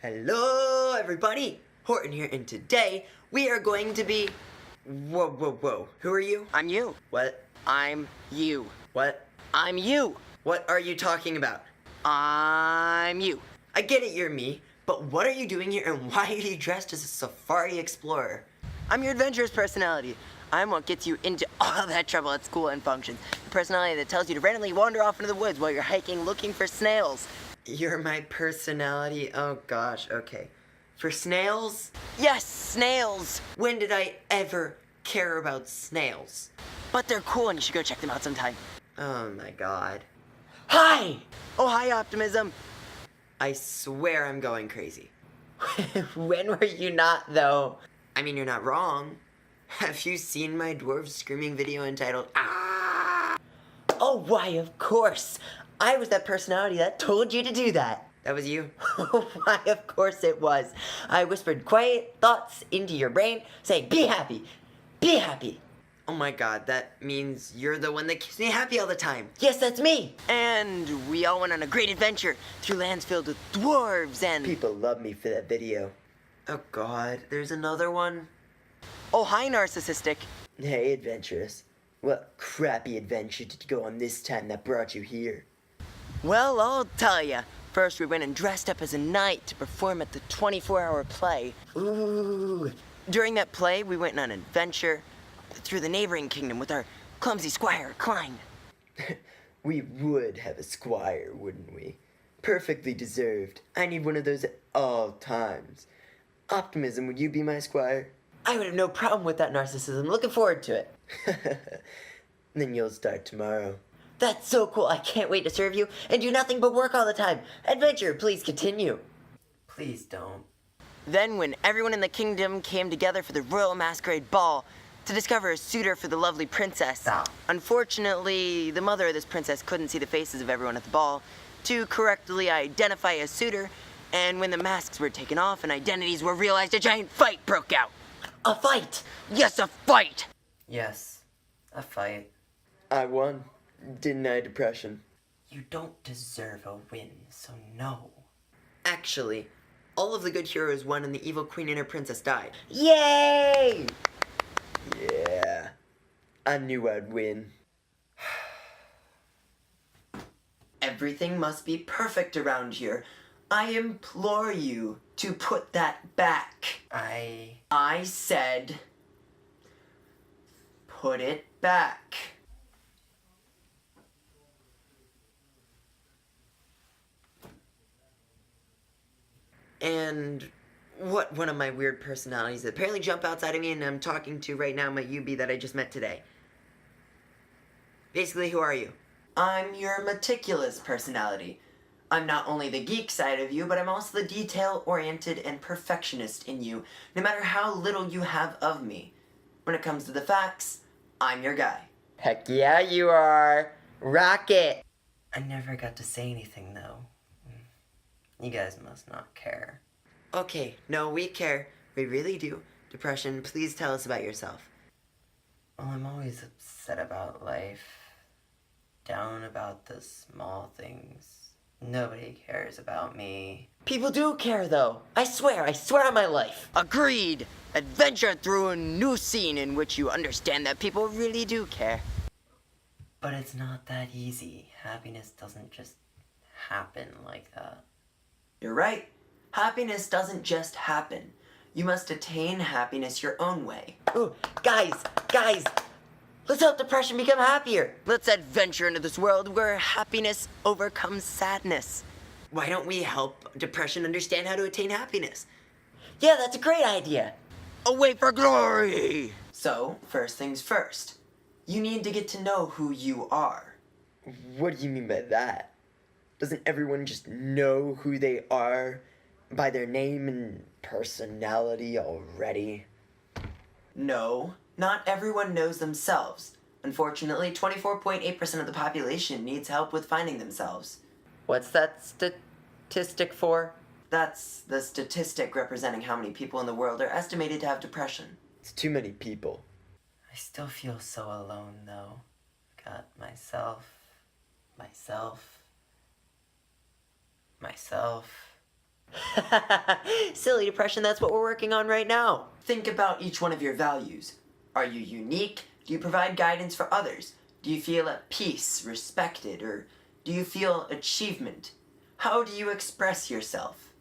Hello everybody, Horton here, and today we are going to be... Whoa. Who are you? I'm you. What? I'm you. What? I'm you. What are you talking about? I'm you. I get it, you're me, but what are you doing here and why are you dressed as a safari explorer? I'm your adventurous personality. I'm what gets you into all that trouble at school and functions. The personality that tells you to randomly wander off into the woods while you're hiking looking for snails. You're my personality? Oh gosh, okay. For snails? Yes, snails. When did I ever care about snails? But they're cool and you should go check them out sometime. Oh my god. Hi! Oh, hi, Optimism. I swear I'm going crazy. When were you not, though? I mean, you're not wrong. Have you seen my dwarf screaming video entitled, "Ah"? Oh, why, of course. I was that personality that told you to do that. That was you? Why, of course it was. I whispered quiet thoughts into your brain, saying, be happy, be happy. Oh my god, that means you're the one that keeps me happy all the time. Yes, that's me. And we all went on a great adventure through lands filled with dwarves and... People love me for that video. Oh god, there's another one? Oh, hi, Narcissistic. Hey, adventurous. What crappy adventure did you go on this time that brought you here? Well, I'll tell ya. First, we went and dressed up as a knight to perform at the 24-hour play. Ooh. During that play, we went on an adventure through the neighboring kingdom with our clumsy squire, Klein. We would have a squire, wouldn't we? Perfectly deserved. I need one of those at all times. Optimism, would you be my squire? I would have no problem with that, Narcissism. Looking forward to it. Then you'll start tomorrow. That's so cool. I can't wait to serve you and do nothing but work all the time. Adventure, please continue. Please don't. Then when everyone in the kingdom came together for the Royal Masquerade Ball to discover a suitor for the lovely princess. Stop. Unfortunately, the mother of this princess couldn't see the faces of everyone at the ball to correctly identify a suitor, and when the masks were taken off and identities were realized, a giant fight broke out. A fight! Yes, a fight! Yes, a fight. I won. Didn't I, Depression? You don't deserve a win, so no. Actually, all of the good heroes won and the evil queen and her princess died. Yay! Yeah, I knew I'd win. Everything must be perfect around here. I implore you to put that back. I said, put it back. And what one of my weird personalities that apparently jump outside of me and I'm talking to right now, my UB that I just met today. Basically, who are you? I'm your meticulous personality. I'm not only the geek side of you, but I'm also the detail-oriented and perfectionist in you, no matter how little you have of me. When it comes to the facts, I'm your guy. Heck yeah, you are. Rocket! I never got to say anything, though. You guys must not care. Okay, no, we care. We really do. Depression, please tell us about yourself. Well, I'm always upset about life. Down about the small things. Nobody cares about me. People do care, though. I swear on my life. Agreed. Adventure through a new scene in which you understand that people really do care. But it's not that easy. Happiness doesn't just happen like that. You're right. Happiness doesn't just happen. You must attain happiness your own way. Ooh, guys, let's help depression become happier. Let's adventure into this world where happiness overcomes sadness. Why don't we help depression understand how to attain happiness? Yeah, that's a great idea. Away for glory! So, first things first. You need to get to know who you are. What do you mean by that? Doesn't everyone just know who they are by their name and personality already? No, not everyone knows themselves. Unfortunately, 24.8% of the population needs help with finding themselves. What's that statistic for? That's the statistic representing how many people in the world are estimated to have depression. It's too many people. I still feel so alone, though. Got myself. Silly depression, that's what we're working on right now. Think about each one of your values. Are you unique? Do you provide guidance for others? Do you feel at peace, respected, or do you feel achievement? How do you express yourself?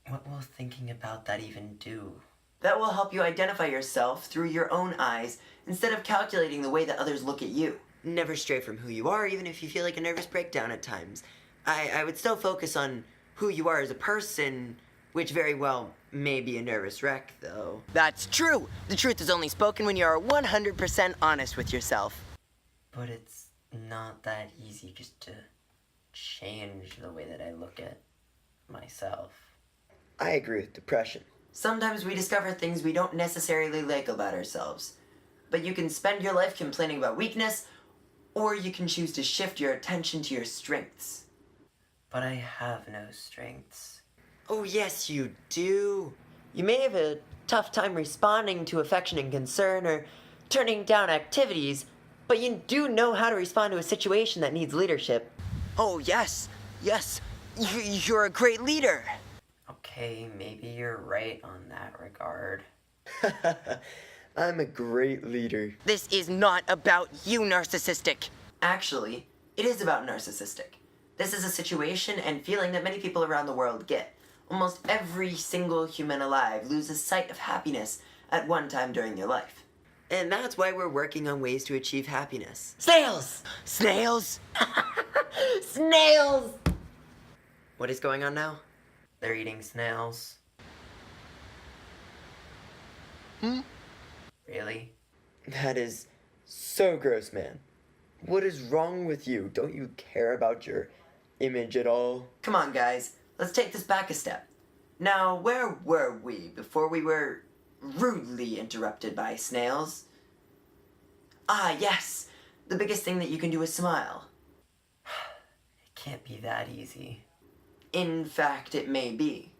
What will thinking about that even do? That will help you identify yourself through your own eyes instead of calculating the way that others look at you. Never stray from who you are, even if you feel like a nervous breakdown at times. I would still focus on who you are as a person, which very well may be a nervous wreck, though. That's true! The truth is only spoken when you are 100% honest with yourself. But it's not that easy just to change the way that I look at myself. I agree with depression. Sometimes we discover things we don't necessarily like about ourselves. But you can spend your life complaining about weakness, or you can choose to shift your attention to your strengths. But I have no strengths. Oh, yes, you do. You may have a tough time responding to affection and concern or turning down activities, but you do know how to respond to a situation that needs leadership. Oh, yes. Yes. You're a great leader. Okay, maybe you're right on that regard. I'm a great leader. This is not about you, narcissistic. Actually, it is about narcissistic. This is a situation and feeling that many people around the world get. Almost every single human alive loses sight of happiness at one time during their life. And that's why we're working on ways to achieve happiness. Snails! Snails! Snails! What is going on now? They're eating snails. Really? That is so gross, man. What is wrong with you? Don't you care about your image at all? Come on, guys. Let's take this back a step. Now, where were we before we were rudely interrupted by snails? Ah, yes. The biggest thing that you can do is smile. It can't be that easy. In fact, it may be.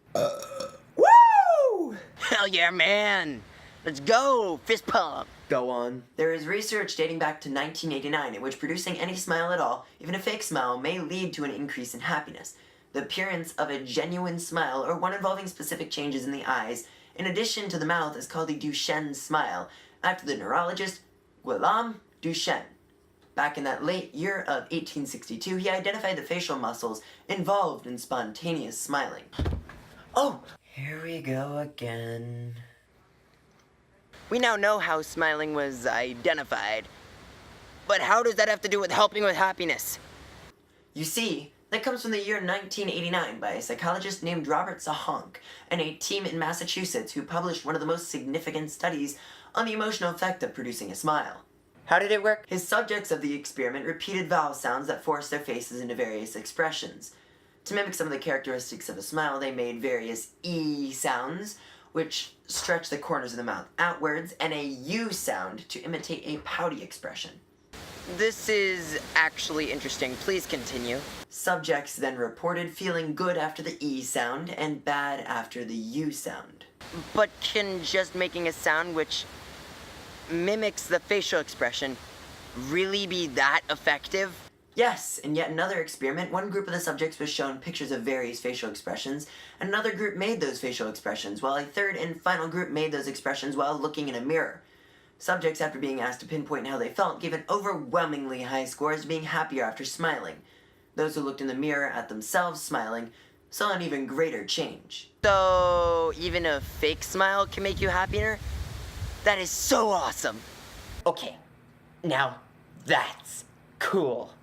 Woo! Hell yeah, man! Let's go! Fist pump! Go on. There is research dating back to 1989 in which producing any smile at all, even a fake smile, may lead to an increase in happiness. The appearance of a genuine smile, or one involving specific changes in the eyes, in addition to the mouth, is called the Duchenne smile, after the neurologist Guillaume Duchenne. Back in that late year of 1862, he identified the facial muscles involved in spontaneous smiling. Oh! Here we go again. We now know how smiling was identified. But how does that have to do with helping with happiness? You see, that comes from the year 1989 by a psychologist named Robert Sahonk and a team in Massachusetts who published one of the most significant studies on the emotional effect of producing a smile. How did it work? His subjects of the experiment repeated vowel sounds that forced their faces into various expressions. To mimic some of the characteristics of a smile, they made various E sounds, which stretch the corners of the mouth outwards, and a U sound to imitate a pouty expression. This is actually interesting. Please continue. Subjects then reported feeling good after the E sound and bad after the U sound. But can just making a sound which mimics the facial expression really be that effective? Yes, in yet another experiment, one group of the subjects was shown pictures of various facial expressions, and another group made those facial expressions, while a third and final group made those expressions while looking in a mirror. Subjects, after being asked to pinpoint how they felt, gave an overwhelmingly high score as being happier after smiling. Those who looked in the mirror at themselves smiling saw an even greater change. So, even a fake smile can make you happier? That is so awesome! Okay, now that's cool.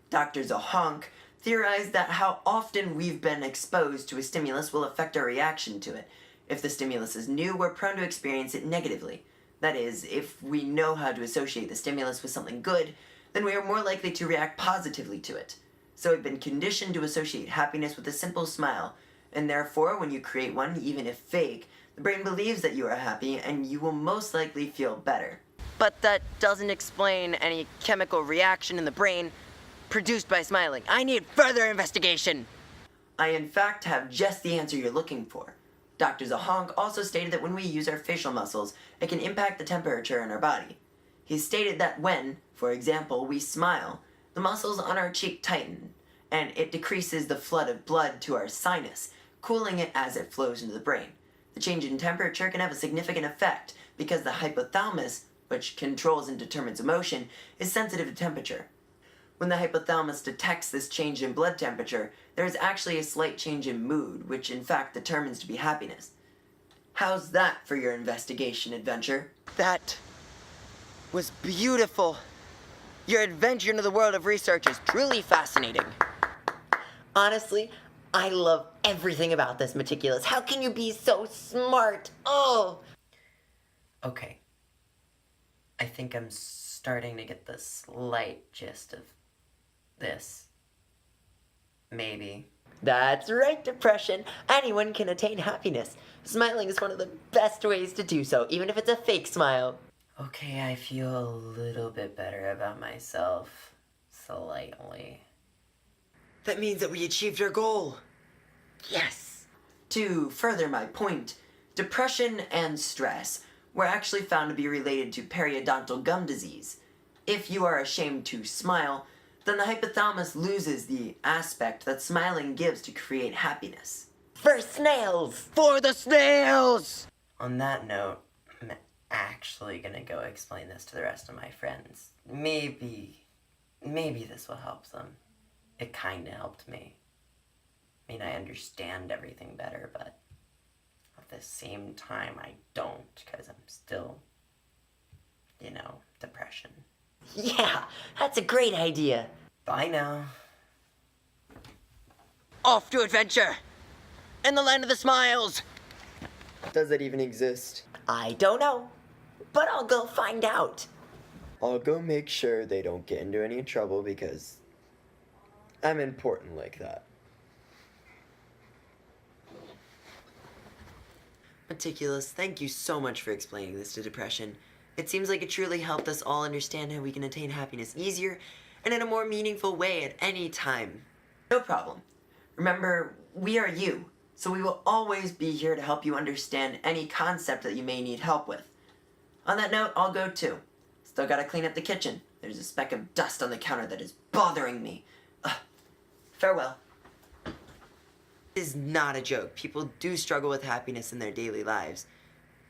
Dr. Sahonk theorized that how often we've been exposed to a stimulus will affect our reaction to it. If the stimulus is new, we're prone to experience it negatively. That is, if we know how to associate the stimulus with something good, then we are more likely to react positively to it. So we've been conditioned to associate happiness with a simple smile, and therefore, when you create one, even if fake, the brain believes that you are happy, and you will most likely feel better. But that doesn't explain any chemical reaction in the brain produced by smiling. I need further investigation! I in fact have just the answer you're looking for. Dr. Sahonk also stated that when we use our facial muscles, it can impact the temperature in our body. He stated that when, for example, we smile, the muscles on our cheek tighten, and it decreases the flood of blood to our sinus, cooling it as it flows into the brain. The change in temperature can have a significant effect because the hypothalamus, which controls and determines emotion, is sensitive to temperature. When the hypothalamus detects this change in blood temperature, there is actually a slight change in mood, which in fact determines to be happiness. How's that for your investigation adventure? That was beautiful. Your adventure into the world of research is truly fascinating. Honestly, I love everything about this, Meticulous. How can you be so smart? Oh! Okay. I think I'm starting to get the slight gist of this. Maybe. That's right, Depression. Anyone can attain happiness. Smiling is one of the best ways to do so, even if it's a fake smile. Okay, I feel a little bit better about myself. Slightly. That means that we achieved our goal. Yes. To further my point, depression and stress were actually found to be related to periodontal gum disease. If you are ashamed to smile, then the hypothalamus loses the aspect that smiling gives to create happiness. For snails! For the snails! On that note, I'm actually gonna go explain this to the rest of my friends. Maybe this will help them. It kinda helped me. I mean, I understand everything better, but at the same time, I don't, because I'm still, depression. Yeah, that's a great idea. Bye now. Off to adventure! In the land of the smiles! Does that even exist? I don't know, but I'll go find out. I'll go make sure they don't get into any trouble because I'm important like that. Meticulous, thank you so much for explaining this to Depression. It seems like it truly helped us all understand how we can attain happiness easier and in a more meaningful way at any time. No problem. Remember, we are you, so we will always be here to help you understand any concept that you may need help with. On that note, I'll go too. Still gotta clean up the kitchen. There's a speck of dust on the counter that is bothering me. Farewell. This is not a joke. People do struggle with happiness in their daily lives.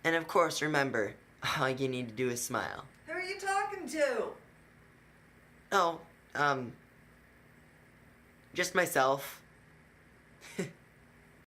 And of course, remember, all you need to do is smile. Who are you talking to? Oh, just myself.